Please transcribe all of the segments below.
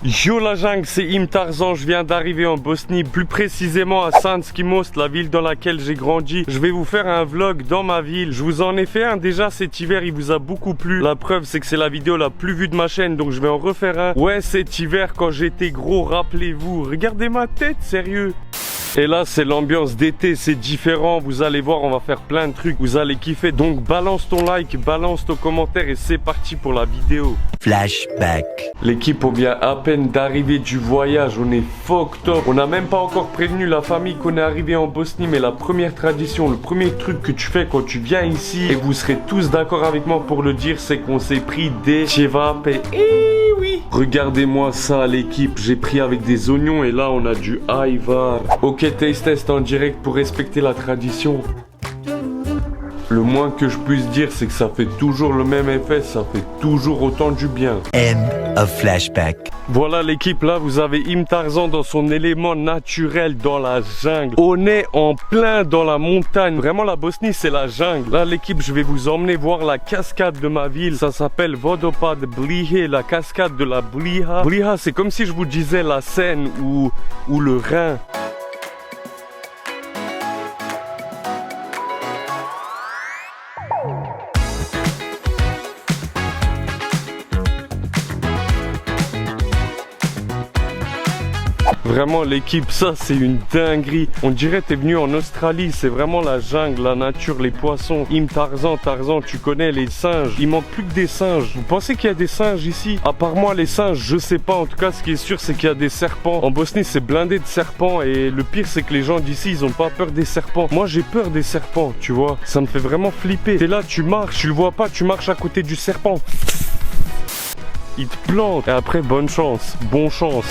Yo la jungle, c'est Im Tarzan, je viens d'arriver en Bosnie, plus précisément à Sanski Most, la ville dans laquelle j'ai grandi. Je vais vous faire un vlog dans ma ville. Je vous en ai fait un déjà cet hiver, il vous a beaucoup plu. La preuve c'est que c'est la vidéo la plus vue de ma chaîne, donc je vais en refaire un. Ouais, cet hiver quand j'étais gros, rappelez-vous, regardez ma tête, sérieux. Et là c'est l'ambiance d'été, c'est différent, vous allez voir, on va faire plein de trucs, vous allez kiffer. Donc balance ton like, balance ton commentaire et c'est parti pour la vidéo. Flashback. L'équipe, on vient à peine d'arriver du voyage, on est fucked up. On n'a même pas encore prévenu la famille qu'on est arrivé en Bosnie, mais la première tradition, le premier truc que tu fais quand tu viens ici, et vous serez tous d'accord avec moi pour le dire, c'est qu'on s'est pris des cevape. Eh oui! Regardez-moi ça l'équipe, j'ai pris avec des oignons et là on a du ayvar. Ok, taste test en direct pour respecter la tradition. Le moins que je puisse dire, c'est que ça fait toujours le même effet, ça fait toujours autant du bien. End of flashback. Voilà l'équipe, là vous avez Im Tarzan dans son élément naturel dans la jungle. On est en plein dans la montagne, vraiment la Bosnie c'est la jungle. Là l'équipe, je vais vous emmener voir la cascade de ma ville. Ça s'appelle Vodopad Blihe, la cascade de la Bliha. Bliha c'est comme si je vous disais la Seine ou le Rhin. Vraiment l'équipe, ça c'est une dinguerie. On dirait t'es venu en Australie, c'est vraiment la jungle, la nature, les poissons. Im Tarzan, Tarzan, tu connais les singes. Il manque plus que des singes. Vous pensez qu'il y a des singes ici? À part moi les singes, je sais pas. En tout cas ce qui est sûr c'est qu'il y a des serpents. En Bosnie c'est blindé de serpents et le pire c'est que les gens d'ici ils ont pas peur des serpents. Moi j'ai peur des serpents, tu vois. Ça me fait vraiment flipper. T'es là, tu marches, tu le vois pas, tu marches à côté du serpent. Il te plante. Et après bonne chance, bon chance.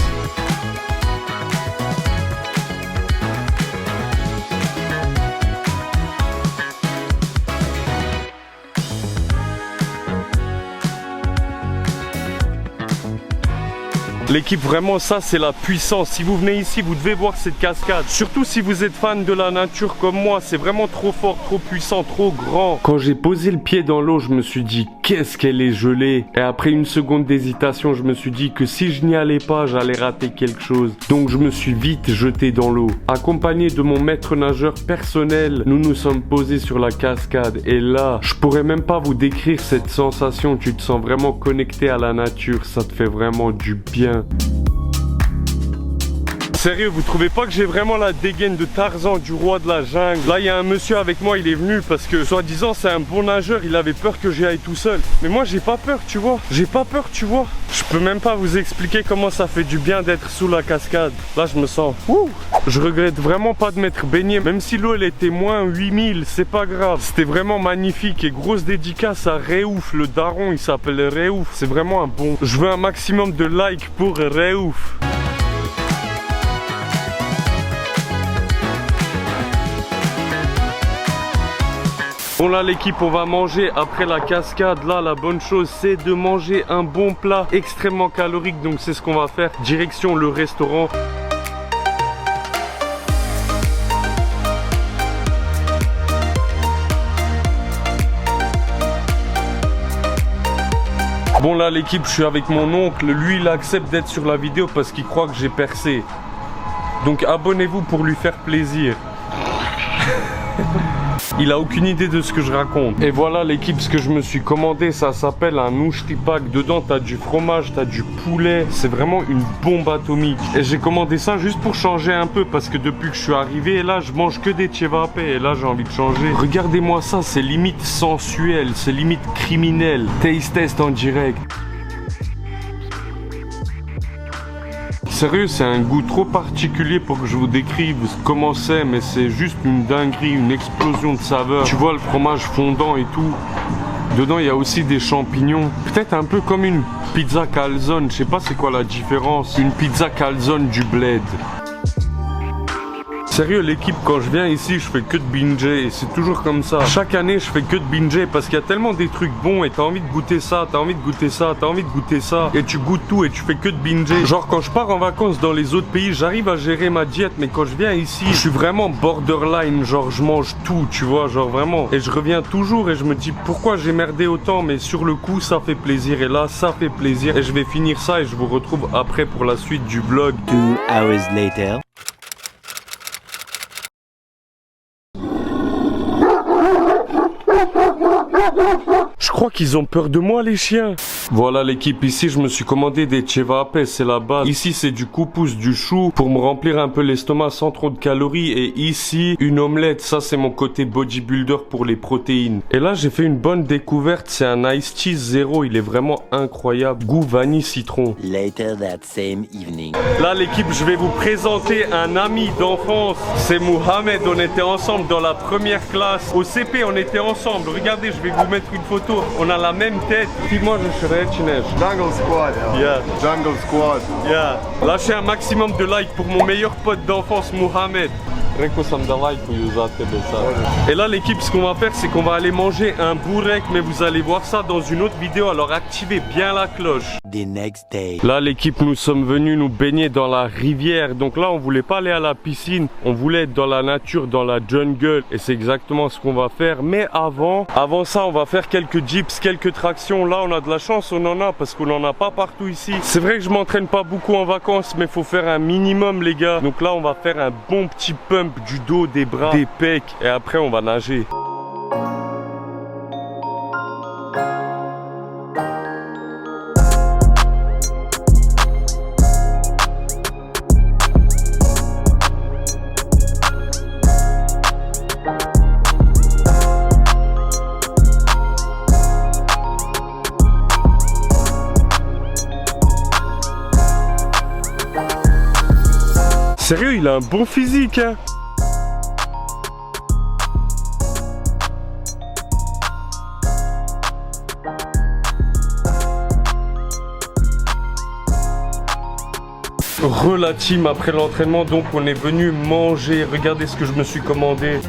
L'équipe, vraiment ça c'est la puissance. Si vous venez ici vous devez voir cette cascade. Surtout si vous êtes fan de la nature comme moi. C'est vraiment trop fort, trop puissant, trop grand. Quand j'ai posé le pied dans l'eau, je me suis dit qu'est-ce qu'elle est gelée. Et après une seconde d'hésitation, je me suis dit que si je n'y allais pas, j'allais rater quelque chose. Donc je me suis vite jeté dans l'eau. Accompagné de mon maître nageur personnel, nous nous sommes posés sur la cascade. Et là, je pourrais même pas vous décrire cette sensation. Tu te sens vraiment connecté à la nature. Ça te fait vraiment du bien. Sérieux, vous trouvez pas que j'ai vraiment la dégaine de Tarzan, du roi de la jungle? Là, il y a un monsieur avec moi, il est venu parce que, soi-disant, c'est un bon nageur, il avait peur que j'y aille tout seul. Mais moi, j'ai pas peur, tu vois. J'ai pas peur, tu vois. Je peux même pas vous expliquer comment ça fait du bien d'être sous la cascade. Là, je me sens... Ouh. Je regrette vraiment pas de m'être baigné, même si l'eau, elle était moins 8000, c'est pas grave. C'était vraiment magnifique et grosse dédicace à Reouf, le daron, il s'appelle Reouf. C'est vraiment un bon. Je veux un maximum de likes pour Reouf. Bon là l'équipe, on va manger après la cascade. Là la bonne chose c'est de manger un bon plat extrêmement calorique. Donc c'est ce qu'on va faire. Direction le restaurant. Bon là l'équipe, je suis avec mon oncle. Lui il accepte d'être sur la vidéo parce qu'il croit que j'ai percé. Donc abonnez-vous pour lui faire plaisir. Il a aucune idée de ce que je raconte. Et voilà l'équipe, ce que je me suis commandé, ça s'appelle un ushtipak. Dedans t'as du fromage, t'as du poulet. C'est vraiment une bombe atomique. Et j'ai commandé ça juste pour changer un peu, parce que depuis que je suis arrivé, là je mange que des cevape. Et là j'ai envie de changer. Regardez-moi ça, c'est limite sensuel, c'est limite criminel. Taste test en direct. Sérieux, c'est un goût trop particulier pour que je vous décrive comment c'est, mais c'est juste une dinguerie, une explosion de saveurs. Tu vois le fromage fondant et tout. Dedans, il y a aussi des champignons. Peut-être un peu comme une pizza calzone. Je sais pas c'est quoi la différence. Une pizza calzone du bled. Sérieux l'équipe, quand je viens ici, je fais que de binger et c'est toujours comme ça. Chaque année, je fais que de binger parce qu'il y a tellement des trucs bons et t'as envie de goûter ça, t'as envie de goûter ça, t'as envie de goûter ça et tu goûtes tout et tu fais que de binger. Genre quand je pars en vacances dans les autres pays, j'arrive à gérer ma diète, mais quand je viens ici, je suis vraiment borderline, genre je mange tout, tu vois, genre vraiment. Et je reviens toujours et je me dis pourquoi j'ai merdé autant, mais sur le coup ça fait plaisir et là ça fait plaisir et je vais finir ça et je vous retrouve après pour la suite du vlog. 2 hours later. Je crois qu'ils ont peur de moi les chiens. Voilà l'équipe, ici je me suis commandé des chevapes, c'est la base. Ici c'est du couscous, du chou pour me remplir un peu l'estomac sans trop de calories. Et ici une omelette, ça c'est mon côté bodybuilder pour les protéines. Et là j'ai fait une bonne découverte, c'est un iced cheese zéro, il est vraiment incroyable. Goût vanille citron. Later that same evening. Là l'équipe, je vais vous présenter un ami d'enfance. C'est Mohamed, on était ensemble dans la première classe. Au CP on était ensemble, regardez je vais vous mettre une photo. On a la même tête. Dis-moi je serai Chinej. Jungle Squad. Yeah. Jungle Squad. Yeah. Lâchez un maximum de likes pour mon meilleur pote d'enfance, Mohamed. Et là l'équipe, ce qu'on va faire, c'est qu'on va aller manger un bourrek, mais vous allez voir ça dans une autre vidéo, alors activez bien la cloche. The next day. Là l'équipe, nous sommes venus nous baigner dans la rivière. Donc là on voulait pas aller à la piscine, on voulait être dans la nature, dans la jungle. Et c'est exactement ce qu'on va faire. Mais avant ça, on va faire quelques dips, quelques tractions. Là on a de la chance, on en a parce qu'on en a pas partout ici. C'est vrai que je m'entraîne pas beaucoup en vacances, mais faut faire un minimum les gars. Donc là on va faire un bon petit pump du dos, des bras, des pecs. Et après on va nager. Sérieux, il a un bon physique, hein. La team, après l'entraînement, donc on est venu manger. Regardez ce que je me suis commandé.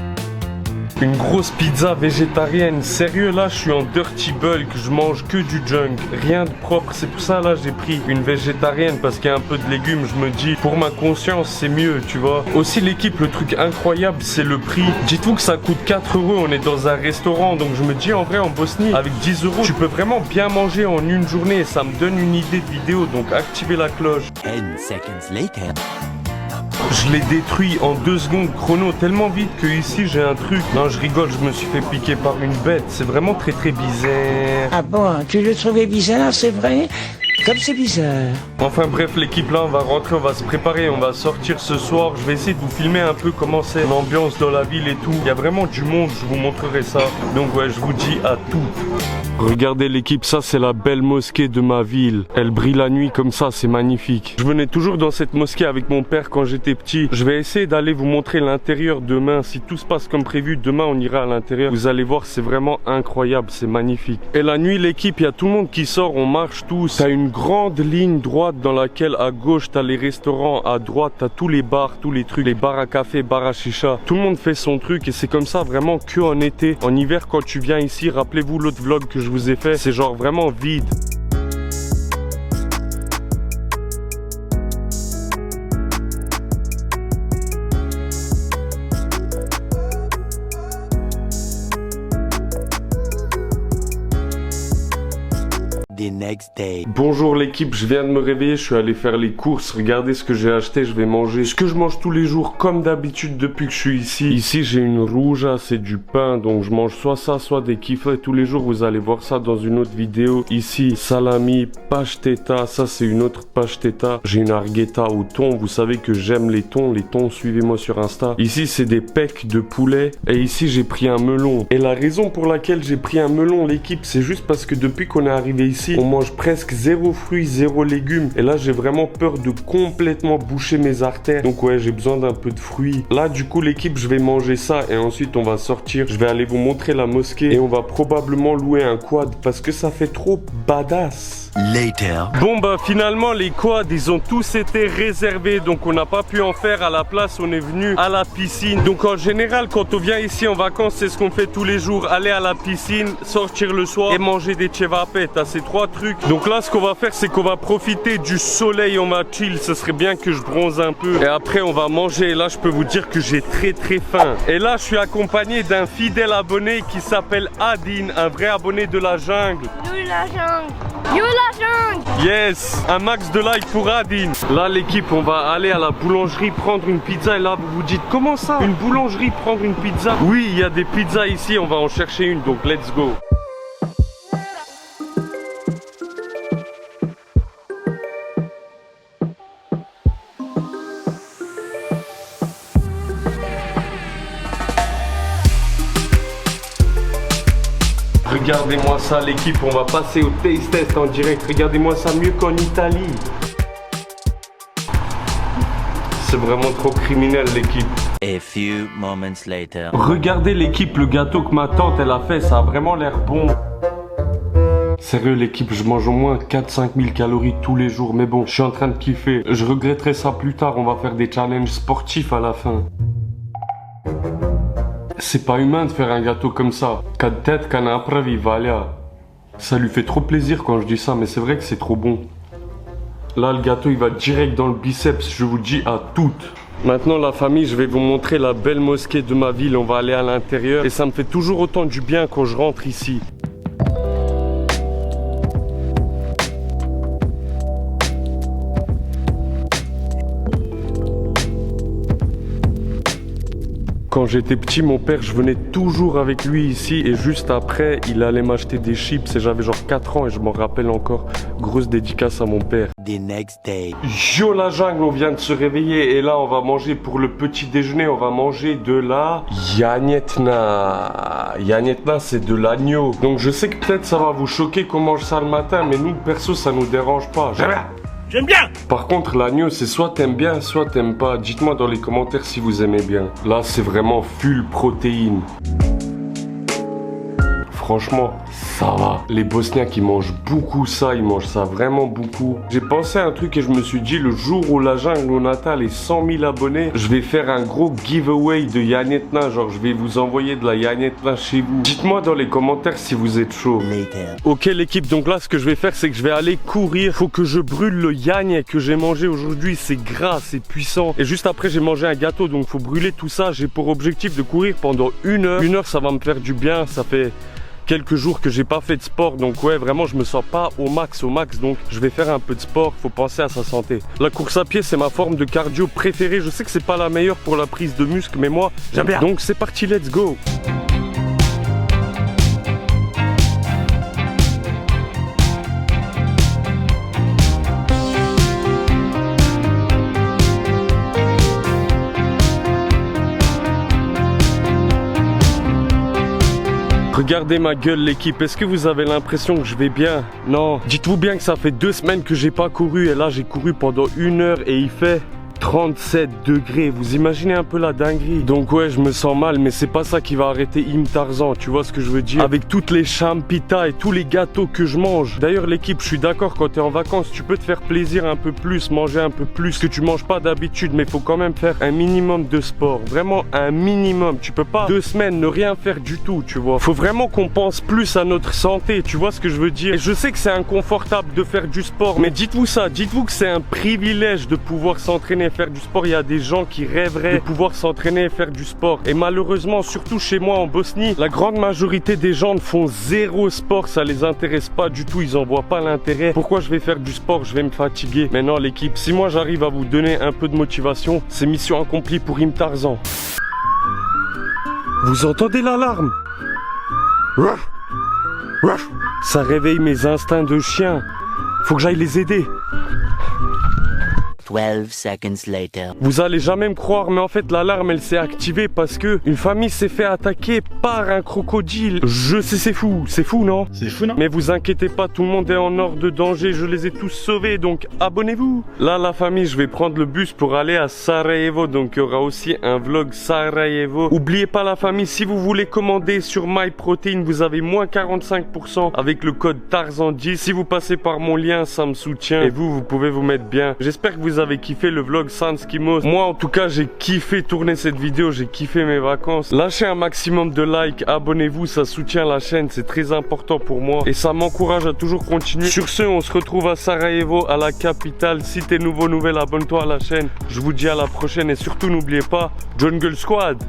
Une grosse pizza végétarienne. Sérieux, là je suis en dirty bulk, je mange que du junk, rien de propre. C'est pour ça là j'ai pris une végétarienne parce qu'il y a un peu de légumes. Je me dis pour ma conscience c'est mieux, tu vois. Aussi l'équipe, le truc incroyable c'est le prix. Dites-vous que ça coûte 4 €. On est dans un restaurant, donc je me dis en vrai en Bosnie avec 10 € tu peux vraiment bien manger en une journée. Et ça me donne une idée de vidéo, donc activez la cloche. 10 seconds later. Je l'ai détruit en 2 secondes chrono, tellement vite que ici j'ai un truc. Non, je rigole, je me suis fait piquer par une bête. C'est vraiment très très bizarre. Ah bon, tu le trouvais bizarre, c'est vrai? Comme c'est bizarre. Enfin bref l'équipe, là on va rentrer, on va se préparer, on va sortir ce soir. Je vais essayer de vous filmer un peu comment c'est l'ambiance dans la ville et tout. Il y a vraiment du monde, je vous montrerai ça. Donc ouais, je vous dis à tout. Regardez l'équipe, ça c'est la belle mosquée de ma ville. Elle brille la nuit comme ça, c'est magnifique. Je venais toujours dans cette mosquée avec mon père quand j'étais petit. Je vais essayer d'aller vous montrer l'intérieur demain. Si tout se passe comme prévu, demain on ira à l'intérieur. Vous allez voir, c'est vraiment incroyable, c'est magnifique. Et la nuit l'équipe, il y a tout le monde qui sort, on marche tous. T'as une grande ligne droite dans laquelle à gauche t'as les restaurants, à droite t'as tous les bars, tous les trucs, les bars à café, bars à chicha. Tout le monde fait son truc et c'est comme ça vraiment que en été. En hiver quand tu viens ici, rappelez-vous l'autre vlog que je vous ai fait, c'est genre vraiment vide. The next day. Bonjour l'équipe, je viens de me réveiller, je suis allé faire les courses. Regardez ce que j'ai acheté, je vais manger ce que je mange tous les jours comme d'habitude depuis que je suis ici. Ici j'ai une rouja, c'est du pain, donc je mange soit ça, soit des kiflets tous les jours. Vous allez voir ça dans une autre vidéo. Ici, salami, pasteta, ça c'est une autre pasteta. J'ai une argueta au thon, vous savez que j'aime les thons, suivez-moi sur Insta. Ici c'est des pecs de poulet et ici j'ai pris un melon. Et la raison pour laquelle j'ai pris un melon l'équipe, c'est juste parce que depuis qu'on est arrivé ici, on mange presque zéro fruits, zéro légumes. Et là, j'ai vraiment peur de complètement boucher mes artères. Donc ouais, j'ai besoin d'un peu de fruits. Là, du coup, l'équipe, je vais manger ça. Et ensuite, on va sortir. Je vais aller vous montrer la mosquée. Et on va probablement louer un quad parce que ça fait trop badass. later. Bon bah finalement les quads ils ont tous été réservés, donc on n'a pas pu en faire. À la place on est venu à la piscine. Donc en général quand on vient ici en vacances, c'est ce qu'on fait tous les jours, aller à la piscine, sortir le soir et manger des cevapettes. T'as ces trois trucs. Donc là ce qu'on va faire, c'est qu'on va profiter du soleil, on va chill. Ce serait bien que je bronze un peu et après on va manger. Et là je peux vous dire que j'ai très faim. Et là je suis accompagné d'un fidèle abonné qui s'appelle Adin, un vrai abonné de la jungle. Yo la jungle! Yo la jungle! Yes, un max de like pour Adin. Là l'équipe, on va aller à la boulangerie prendre une pizza. Et là vous vous dites, comment ça, une boulangerie prendre une pizza? Oui, il y a des pizzas ici, on va en chercher une, donc let's go. Regardez-moi ça l'équipe, on va passer au taste test en direct. Regardez-moi ça, mieux qu'en Italie. C'est vraiment trop criminel l'équipe. A few moments later. Regardez l'équipe, le gâteau que ma tante elle a fait, ça a vraiment l'air bon. Sérieux l'équipe, je mange au moins 4-5 000 calories tous les jours. Mais bon, je suis en train de kiffer. Je regretterai ça plus tard, on va faire des challenges sportifs à la fin. C'est pas humain de faire un gâteau comme ça. Kad tête, qu'un après valia. Ça lui fait trop plaisir quand je dis ça, mais c'est vrai que c'est trop bon. Là, le gâteau, il va direct dans le biceps, je vous dis à toutes. Maintenant, la famille, je vais vous montrer la belle mosquée de ma ville. On va aller à l'intérieur et ça me fait toujours autant du bien quand je rentre ici. Quand j'étais petit, mon père, je venais toujours avec lui ici et juste après, il allait m'acheter des chips et j'avais genre 4 ans et je m'en rappelle encore. Grosse dédicace à mon père. The next day. Yo la jungle, on vient de se réveiller et là on va manger pour le petit déjeuner, on va manger de la Yanietna. Yanietna c'est de l'agneau. Donc je sais que peut-être ça va vous choquer qu'on mange ça le matin, mais nous perso ça nous dérange pas. J'aime bien. Par contre l'agneau c'est soit t'aimes bien soit t'aimes pas. Dites-moi dans les commentaires si vous aimez bien. Là c'est vraiment full protéine. Franchement, ça va. Les Bosniaques, ils mangent beaucoup ça, ils mangent ça vraiment beaucoup. J'ai pensé à un truc et je me suis dit, le jour où la jungle, on atteint les 100 000 abonnés, je vais faire un gros giveaway de Yanietna. Genre, je vais vous envoyer de la Yanietna chez vous. Dites-moi dans les commentaires si vous êtes chaud. Later. Ok l'équipe, donc là, ce que je vais faire, c'est que je vais aller courir. Faut que je brûle le Yagnet que j'ai mangé aujourd'hui. C'est gras, c'est puissant. Et juste après, j'ai mangé un gâteau, donc faut brûler tout ça. J'ai pour objectif de courir pendant 1 heure. 1 heure, ça va me faire du bien. Ça fait quelques jours que j'ai pas fait de sport, donc ouais vraiment je me sens pas au max, donc je vais faire un peu de sport, faut penser à sa santé. La course à pied c'est ma forme de cardio préférée, je sais que c'est pas la meilleure pour la prise de muscle mais moi j'aime bien. Donc c'est parti, let's go. Regardez ma gueule l'équipe, est-ce que vous avez l'impression que je vais bien? Non, dites-vous bien que ça fait 2 semaines que j'ai pas couru et là j'ai couru pendant 1 heure et il fait 37 degrés, vous imaginez un peu la dinguerie. Donc ouais, je me sens mal, mais c'est pas ça qui va arrêter Im Tarzan, tu vois ce que je veux dire. Avec toutes les champitas et tous les gâteaux que je mange. D'ailleurs l'équipe, je suis d'accord, quand t'es en vacances, tu peux te faire plaisir un peu plus, manger un peu plus que tu manges pas d'habitude, mais faut quand même faire un minimum de sport. Vraiment un minimum, tu peux pas 2 semaines ne rien faire du tout, tu vois. Faut vraiment qu'on pense plus à notre santé, tu vois ce que je veux dire. Et je sais que c'est inconfortable de faire du sport, mais dites-vous ça, dites-vous que c'est un privilège de pouvoir s'entraîner, faire du sport. Il y a des gens qui rêveraient de pouvoir s'entraîner et faire du sport. Et malheureusement, surtout chez moi en Bosnie, la grande majorité des gens ne font zéro sport. Ça les intéresse pas du tout. Ils en voient pas l'intérêt. Pourquoi je vais faire du sport? Je vais me fatiguer. Maintenant l'équipe, si moi j'arrive à vous donner un peu de motivation, c'est mission accomplie pour Im Tarzan. Vous entendez l'alarme? Ça réveille mes instincts de chien. Faut que j'aille les aider. 12 seconds later. Vous allez jamais me croire, mais en fait l'alarme elle s'est activée parce que une famille s'est fait attaquer par un crocodile. Je sais, c'est fou non? C'est fou, non? Mais vous inquiétez pas, tout le monde est en hors de danger, je les ai tous sauvés, donc abonnez-vous. Là la famille, je vais prendre le bus pour aller à Sarajevo, donc il y aura aussi un vlog Sarajevo. Oubliez pas la famille, si vous voulez commander sur MyProtein, vous avez moins 45% avec le code Tarzan10. Si vous passez par mon lien, ça me soutient et vous pouvez vous mettre bien. J'espère que vous avez kiffé le vlog Sans Skimos. Moi en tout cas j'ai kiffé tourner cette vidéo, j'ai kiffé mes vacances. Lâchez un maximum de likes, abonnez-vous, ça soutient la chaîne, c'est très important pour moi et ça m'encourage à toujours continuer. Sur ce, on se retrouve à Sarajevo, à la capitale. Si t'es nouveau, nouvelle, abonne-toi à la chaîne. Je vous dis à la prochaine et surtout n'oubliez pas, Jungle Squad.